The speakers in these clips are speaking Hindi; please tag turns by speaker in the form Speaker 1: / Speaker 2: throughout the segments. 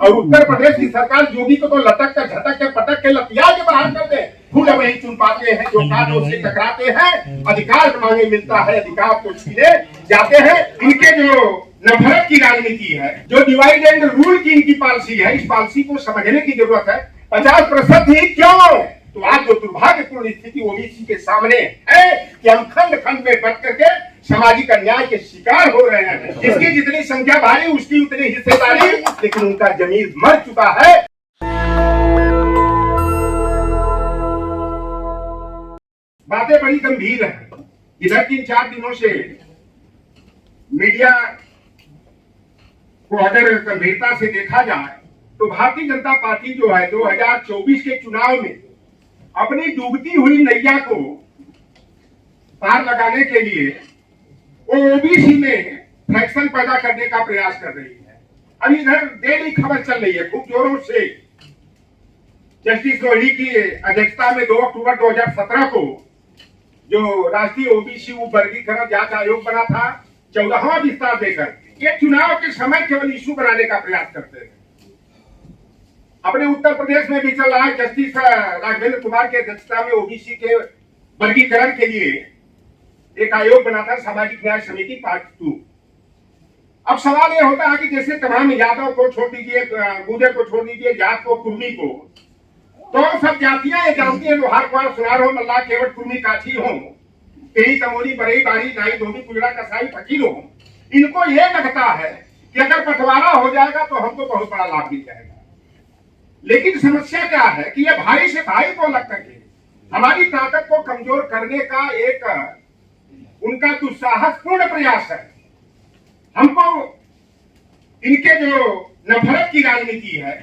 Speaker 1: और उत्तर प्रदेश की सरकार योगी को तो लटक कर झटक के पटक के लतिया के बाहर कर दे। फूल वही चुन पाते हैं जो कानों से टकराते हैं, अधिकार मांगे मिलता है, अधिकार को छीने जाते हैं। इनके जो नफरत की राजनीति है, जो डिवाइड एंड रूल की इनकी पॉलिसी है, इस पॉलिसी को समझने की जरूरत है। 50% ही क्यों? तो आज जो दुर्भाग्यपूर्ण स्थिति ओबीसी के सामने है कि हम खंड खंड में बट करके सामाजिक अन्याय के शिकार हो रहे हैं। जिसकी जितनी संख्या भारी उसकी उतनी हिस्सेदारी, लेकिन उनका जमीर मर चुका है। बातें बड़ी गंभीर है। इधर 3-4 दिनों से मीडिया को अगर गंभीरता से देखा जाए तो भारतीय जनता पार्टी जो है 2024 के चुनाव में अपनी डूबती हुई नैया को पार लगाने के लिए ओबीसी में फ्रैक्शन पैदा करने का प्रयास कर रही है। अभी इधर डेली खबर चल रही है खूब जोरों से। जस्टिस रोहिणी की अध्यक्षता में 2 अक्टूबर 2017 को जो राष्ट्रीय ओबीसी वर्गीकरण जांच आयोग बना था, 14वां विस्तार देकर ये चुनाव के समय केवल इशू बनाने का प्रयास करते हैं। अपने उत्तर प्रदेश में भी चल रहा है। जस्टिस राघवेंद्र कुमार की अध्यक्षता में ओबीसी के वर्गीकरण के लिए एक आयोग बना था, सामाजिक न्याय समिति पार्ट 2। अब सवाल यह होता है कि जैसे तमाम यादव को छोड़ दीजिए, गुर्जर को छोड़ दीजिए, जाट को, कुर्मी को, तो सब जातियां ये जानती है लोहार कुआर सुनार हो, मल्लाह केवट कुर्मी काठी हो, तेरी तमोरी बरई बारी नाई धोबी कुजरा कसाई फकीर हो, इनको ये लगता है कि अगर बंटवारा हो जाएगा तो हमको बहुत बड़ा लाभ मिल जाएगा। लेकिन समस्या क्या है कि ये भाई से भाई को लग करके हमारी ताकत को कमजोर करने का एक उनका दुस्साहसपूर्ण प्रयास है। हमको इनके जो नफरत की राजनीति है,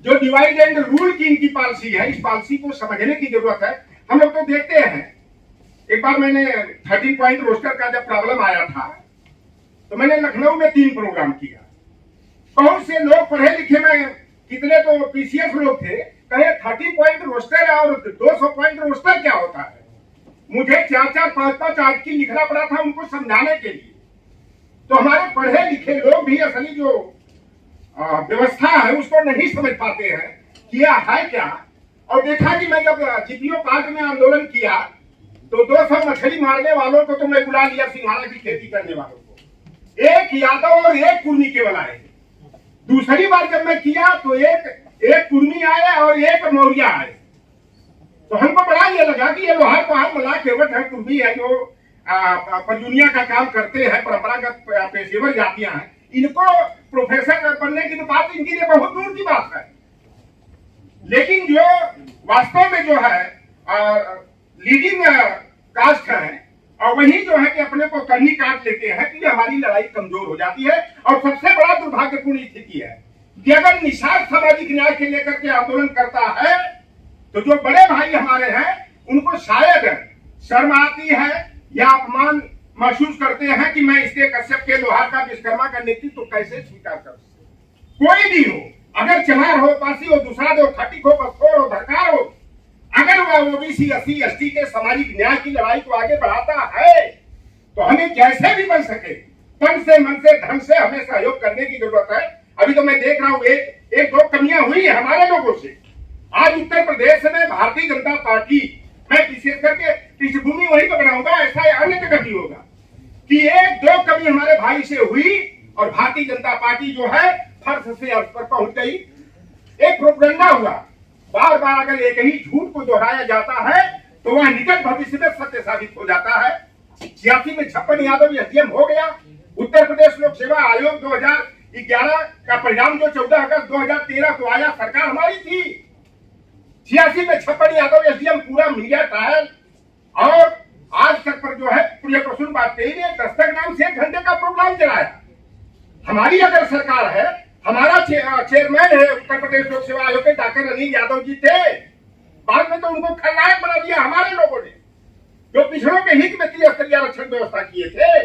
Speaker 1: जो डिवाइड एंड रूल की इनकी पॉलिसी है, इस पॉलिसी को समझने की जरूरत है। हम लोग तो देखते हैं, एक बार मैंने 13 पॉइंट रोस्टर का जब प्रॉब्लम आया था तो मैंने लखनऊ में 3 प्रोग्राम किया। बहुत से लोग पढ़े लिखे में, कितने तो पीसीएस लोग थे, कहे 30 पॉइंट रोस्टर और 200 पॉइंट रोस्टर क्या होता है। मुझे 4-4, 5-5 आर्टिकल लिखना पड़ा था उनको समझाने के लिए। तो हमारे पढ़े लिखे लोग भी असली जो व्यवस्था है उसको नहीं समझ पाते हैं किया है क्या। और देखा कि मैं जब जीपीओ पार्क में आंदोलन किया तो 200 मछली मारने वालों को तो मैं बुला लिया, सिंघाड़ा की खेती करने वालों को, एक यादव और एक कुर्मी केवल आए। दूसरी बार जब मैं किया तो एक कुर्मी आए और एक मौर्या आए। तो हमको बड़ा ये लगा कि ये लोहार कुहार मल्लाह केवट है, कुर्मी है, जो परजुनिया का काम करते हैं, परंपरागत पेशेवर जातियां हैं, इनको प्रोफेसर बनने की तो बात इनके लिए बहुत दूर की बात है। लेकिन जो वास्तव में जो है लीडिंग कास्ट है, और वही जो है कि अपने को करनी काट लेते हैं, कि हमारी लड़ाई कमजोर हो जाती है। और सबसे बड़ा दुर्भाग्यपूर्ण स्थिति है कि अगर निषाद सामाजिक न्याय के लेकर के आंदोलन करता है तो जो बड़े भाई हमारे हैं उनको शायद शर्म आती है या अपमान महसूस करते हैं कि मैं इसके कश्यप के लोहार का विश्वकर्मा का नेतृत्व तो कैसे स्वीकार कर सकते। कोई भी हो, अगर चमार हो, पासी हो, दूसरा हो, खटिक हो, बसखोर हो, धरकार हो, अगर वह ओबीसी SC ST के सामाजिक न्याय की लड़ाई को आगे बढ़ाता है तो हमें जैसे भी बन सके तन से, मन से, धन से हमें सहयोग करने की जरूरत है। अभी तो मैं देख रहा हूं एक दो कमियां हुई है हमारे लोगों से। आज उत्तर प्रदेश में भारतीय जनता पार्टी, मैं विशेष करके पृष्ठभूमि वही पर बनाऊंगा, ऐसा अन्य जगह भी होगा कि 1-2 कमी हमारे भाई से हुई और भारतीय जनता पार्टी जो है फर्श से अर्श पर पहुंच गई। एक प्रोपेगेंडा हुआ, बार बार अगर एक ही झूठ को दोहराया जाता है तो वह निकट भविष्य में सत्य साबित हो जाता है। 86 में 56 यादव SDM हो गया। उत्तर प्रदेश लोक सेवा आयोग 2011 का परिणाम जो 14 अगस्त 2013 को आया, सरकार हमारी थी। 86 में 56 यादव SDM पूरा मीडिया ट्रायल, और आज तक पर जो है प्रिय प्रसून वाजपेयी ने दस्तक नाम से 1 घंटे का प्रोग्राम चलाया। हमारी अगर सरकार है, हमारा चेयरमैन है उत्तर प्रदेश लोक सेवा आयोग के डॉक्टर अनिल यादव जी थे। बाद में तो उनको खलनायक बना दिया हमारे लोगों ने, जो पिछड़ों के हित में त्रिस्तरीय आरक्षण व्यवस्था किए थे।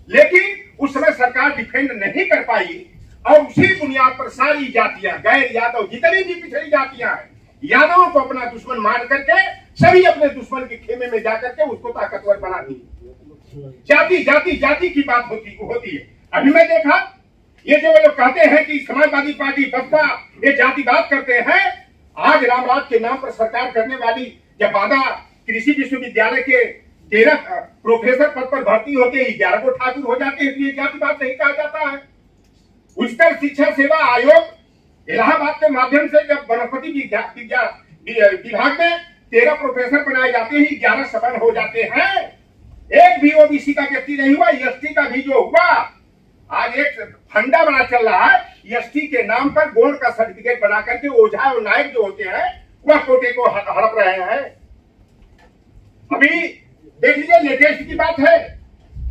Speaker 1: लेकिन उस समय सरकार डिफेंड नहीं कर पाई और उसी बुनियाद पर सारी जातियां, गैर यादव जितनी भी पिछड़ी जातियां हैं, यादवों को अपना दुश्मन मान करके सभी अपने दुश्मन के खेमे में जाकर के उसको ताकतवर बना दी। जाति जाति जाति की बात होती है। अभी मैं देखा ये जो लोग कहते हैं कि समाजवादी पार्टी बसपा ये जातिवाद करते हैं, आज रामराज के नाम पर सरकार करने वाली जब वादा कृषि विश्वविद्यालय के 13 प्रोफेसर पद पर भर्ती होते 11 को ठाकुर हो जाते हैं, ये जातिवाद नहीं कहा जाता है। उच्चतर शिक्षा सेवा आयोग इलाहाबाद के माध्यम से जब वनस्पति विभाग में 13 प्रोफेसर बनाए जाते हैं, 11 सफल हो जाते हैं, एक भी ओबीसी का व्यक्ति नहीं हुआ। एसटी का भी जो हुआ, आज एक फंडा बना चल रहा है, एसटी के नाम पर गोल्ड का सर्टिफिकेट बना करके ओझा और नायक जो होते हैं वह कोटे को हड़प रहे हैं। अभी देख लीजिए, लेटेस्ट की बात है,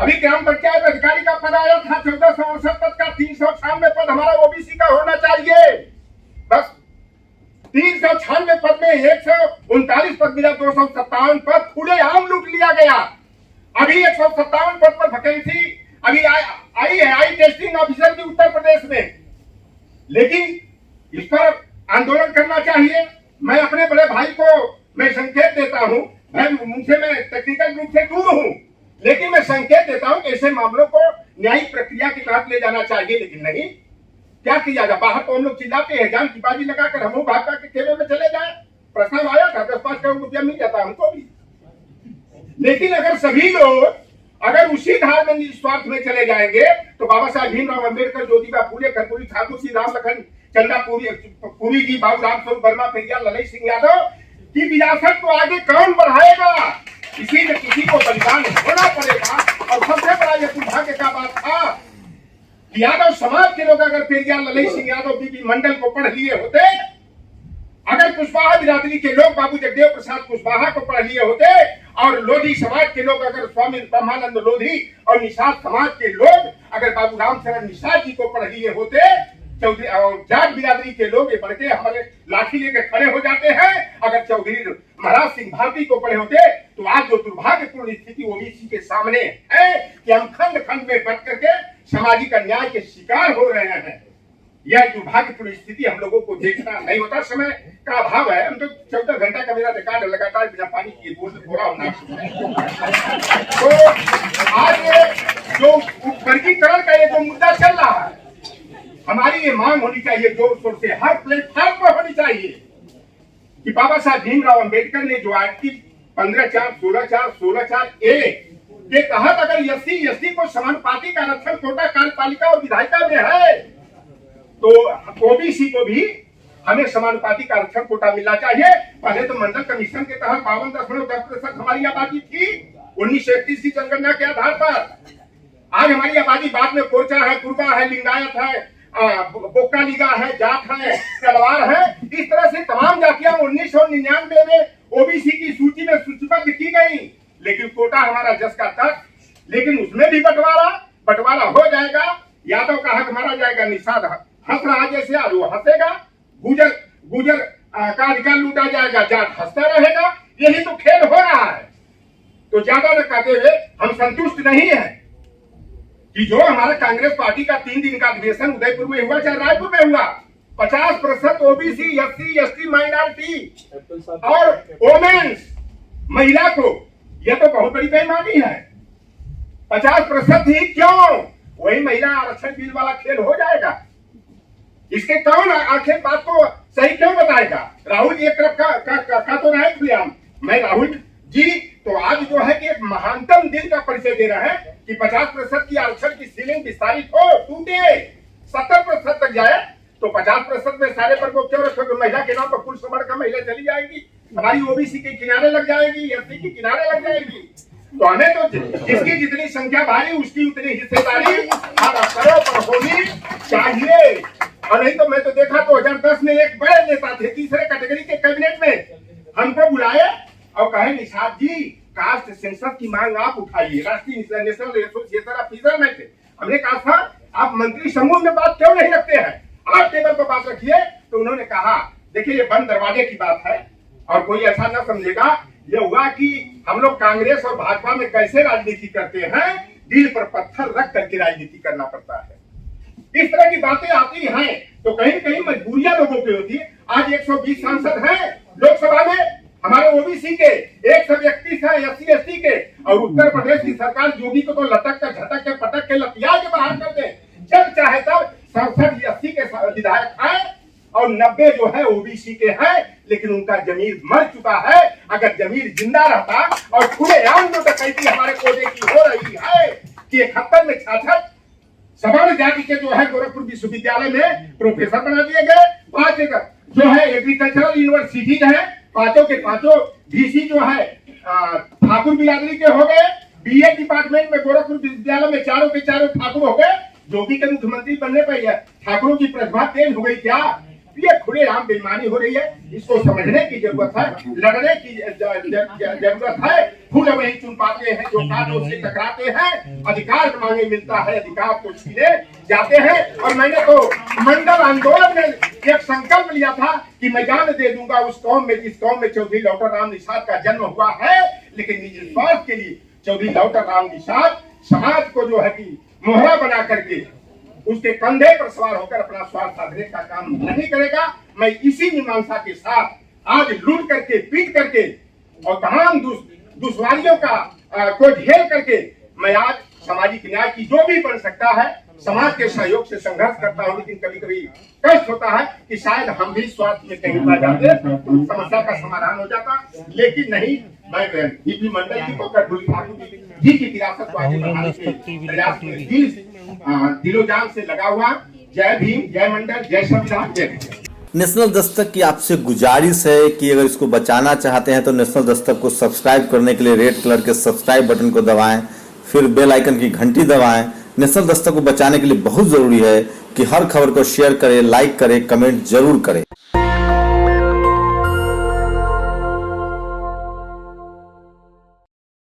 Speaker 1: अभी ग्राम पंचायत अधिकारी का पद आया था 1468 पद का, 396 पद हमारा ओबीसी का होना चाहिए। बस 396 पद में 139 पद मिला, 257 पद खुलेआम लूट लिया गया। अभी 157 पद पर वैकेंसी अभी आई है, आई टेस्टिंग ऑफिसर की उत्तर प्रदेश में, लेकिन इस पर आंदोलन करना चाहिए। मैं अपने बड़े भाई को मैं संकेत देता हूं, उनसे मैं टेक्निकल रूप से दूर हूं, लेकिन मैं संकेत देता हूं कि ऐसे मामलों को न्यायिक प्रक्रिया के तहत ले जाना चाहिए। लेकिन नहीं, क्या किया जाए, बाहर तो हम लोग चिल्लाते हैं, जान की बाजी लगाकर हम भाजपा के खेमे में चले जाए। प्रस्ताव आया था 10-5 करोड़ रुपया मिल जाता हमको भी, लेकिन अगर सभी लोग अगर उसी धार में निस्वार्थ में चले जाएंगे तो बाबा साहब भीमराव अंबेडकर, ज्योतिबा फूले, कर्पूरी ठाकुर, श्री राम लखन चंदा पुरी जी, बाबू राम स्वरूप वर्मा, पेरियार ललित सिंह यादव की विरासत को आगे कौन बढ़ाएगा? किसी न किसी को बलिदान होना पड़ेगा। और सबसे बड़ा यह दुर्भाग्य का बात था कि यादव समाज के लोग अगर पेरियार ललित सिंह यादव, बीबी मंडल को पढ़ लिए होते, अगर कुशवाहा बिरादरी के लोग बाबू जगदेव प्रसाद कुशवाहा को पढ़ लिए होते, और लोधी समाज के लोग अगर स्वामी ब्रह्मानंद लोधी और निषाद समाज के लोग अगर बाबू रामचरण निषाद जी को पढ़ लिए होते, चौधरी और जाट बिरादरी के लोग ये बढ़ के हमारे लाठी लेके खड़े हो जाते हैं। अगर चौधरी महाराज सिंह भारती को पढ़े होते तो आज जो दुर्भाग्यपूर्ण स्थिति ओबीसी के सामने है कि हम खंड खंड में बट करके सामाजिक अन्याय के शिकार हो रहे हैं, यह दुर्भाग्यपूर्ण स्थिति हम लोगों को देखना नहीं होता। समय का अभाव है, हम तो 14 घंटा का मेरा रिकॉर्ड लगातार बिना पानी किए बोला होना। तो आज ये जो वर्गीकरण का ये जो मुद्दा चल रहा है, हमारी ये मांग होनी चाहिए जोर शोर से, हर प्लेटफॉर्म पर होनी चाहिए कि बाबा साहब भीमराव अंबेडकर ने जो आर्टिकल 15(4), 16(4), 16(4)A के तहत अगर SC/ST को समानुपाती का आरक्षण कोटा कार्यपालिका और विधायिका में है, तो ओबीसी को भी हमें समानुपाती का आरक्षण कोटा मिलना चाहिए। पहले तो मंडल कमीशन के तहत 52.10% हमारी आबादी थी 1931 की जनगणना के आधार पर। आज हमारी आबादी बाद में कोरचा है, कुर्बा है, लिंगायत है, बोक्का लीगा है, जाट है, तलवार है, इस तरह से तमाम जातियां 1999 में ओबीसी की सूची में सूचीबद्ध की गई। लेकिन कोटा हमारा जस का तक, लेकिन उसमें भी बंटवारा हो जाएगा। यादव का हक मारा जाएगा, निषाद हंस रहा जैसे आलू हंसेगा, गुजर का अधिकार लूटा जाएगा, जाट हंसता रहेगा। यही तो खेल हो रहा है। तो ज्यादा न कहते हुए हम संतुष्ट नहीं है कि जो हमारा कांग्रेस पार्टी का 3 दिन का अधिवेशन उदयपुर में हुआ चाहे रायपुर में हुआ, 50% ओबीसी, SC/ST माइनॉरिटी और वोमेन्स महिला को, यह तो बहुत बड़ी बेईमानी है। 50% ही क्यों? वही महिला आरक्षण बिल वाला खेल हो जाएगा। इसके कौन आखिर बात को सही क्यों बताएगा? राहुल जी एक तरफ का तो रहे खुलेआम। मैं राहुल जी तो आज जो है कि एक महानतम दिल का परिचय दे रहा है कि 50% की आरक्षण की सीलिंग विस्तारित हो, टूटे, 70% तक जाए, तो 50% में सारे पर को क्यों रखोगे? महिला के नाम पर कुल समझ का महिला चली जाएगी, हमारी ओबीसी के किनारे लग जाएगी, SC के किनारे लग जाएगी। तो हमें तो जिसकी जितनी संख्या भारी उसकी उतनी हिस्सेदारी हर स्तरों पर होनी चाहिए। और नहीं तो मैं तो देखा 2010 में एक बड़े नेता थे तीसरे कैटेगरी के कैबिनेट में, हमको बुलाए और कहे निषाद जी कास्ट सेंसस की मांग आप उठाइए, राष्ट्रीय नेशनल एसोसिएशन ऑफ फिशरमैन में थे। हमने कहा था आप मंत्री समूह में बात क्यों नहीं रखते हैं, आप टेबल पर बात रखिए। तो उन्होंने कहा देखिए ये बंद दरवाजे की बात है और कोई ऐसा न समझेगा। ये हुआ कि हम लोग कांग्रेस और भाजपा में कैसे राजनीति करते हैं, दिल पर पत्थर रख करके राजनीति करना पड़ता है। इस तरह की बातें आती हैं तो कहीं न कहीं मजबूरियां लोगों की होती है। आज 120 सांसद हैं लोकसभा में हमारे ओबीसी के, 131 है SC/ST के, और उत्तर प्रदेश की सरकार योगी को तो लटक कर झटक के पटक के लतिया के बाहर कर दे। जब चाहे तब तक है और 90 जो है ओबीसी के हैं, लेकिन उनका जमीर मर चुका है। अगर जमीर जिंदा रहता और खुलेआम जो डकैती हमारे कोटे की हो रही है कि 71 में 66 सवर्ण जाति के जो है गोरखपुर विश्वविद्यालय में प्रोफेसर बना दिए गए। 5 जो है एग्रीकल्चरल यूनिवर्सिटीज है, पांचों के पांचों डीसी जो है ठाकुर बिरादरी के हो गए। बीए डिपार्टमेंट में गोरखपुर विश्वविद्यालय में चारों के चारों ठाकुर हो गए। जोगी के मुख्यमंत्री बनने पर ठाकुरों की प्रतिभा तेज हो गई क्या? ये खुलेआम बेईमानी हो रही है, इसको समझने की जरूरत है, लड़ने की जरूरत है। फूल वही चुन पाते हैं जो कांटों से टकराते हैं। अधिकार मांगे मिलता है, अधिकार तो छीने जाते हैं। और मैंने तो मंडल आंदोलन में एक संकल्प लिया था कि मैं जान दे दूंगा उस कौम में जिस कौम में चौधरी लौटर राम निषाद का जन्म हुआ है। लेकिन निजी स्वार्थ के लिए चौधरी लौटर राम निषाद समाज को जो है कि मोहरा बना करके उसके कंधे पर सवार होकर अपना स्वार्थ साधने का काम नहीं करेगा। मैं इसी मीमांसा के साथ आज लूट करके, पीट करके और तमाम दुश्वारियों का को झेल करके मैं आज सामाजिक न्याय की जो भी बन सकता है समाज के सहयोग से संघर्ष करता हूँ। लेकिन कभी कभी कष्ट होता है कि शायद हम भी स्वार्थ में कहीं पा जाते तो समस्या का समाधान हो जाता, लेकिन नहीं। मैं डीपी मंडल की पकड़ ठाकुर जी की विरासत को आगे बढ़ाने के प्रयास में दिलो जान से लगा हुआ। जय भीम, जय मंडल, जय संविधान, जय भीम।
Speaker 2: नेशनल दस्तक की आपसे गुजारिश है कि अगर इसको बचाना चाहते हैं तो नेशनल दस्तक को सब्सक्राइब करने के लिए रेड कलर के सब्सक्राइब बटन को दबाएं, फिर बेल आइकन की घंटी दबाएं। नेशनल दस्तक को बचाने के लिए बहुत जरूरी है कि हर खबर को शेयर करें, लाइक करें, कमेंट जरूर करें।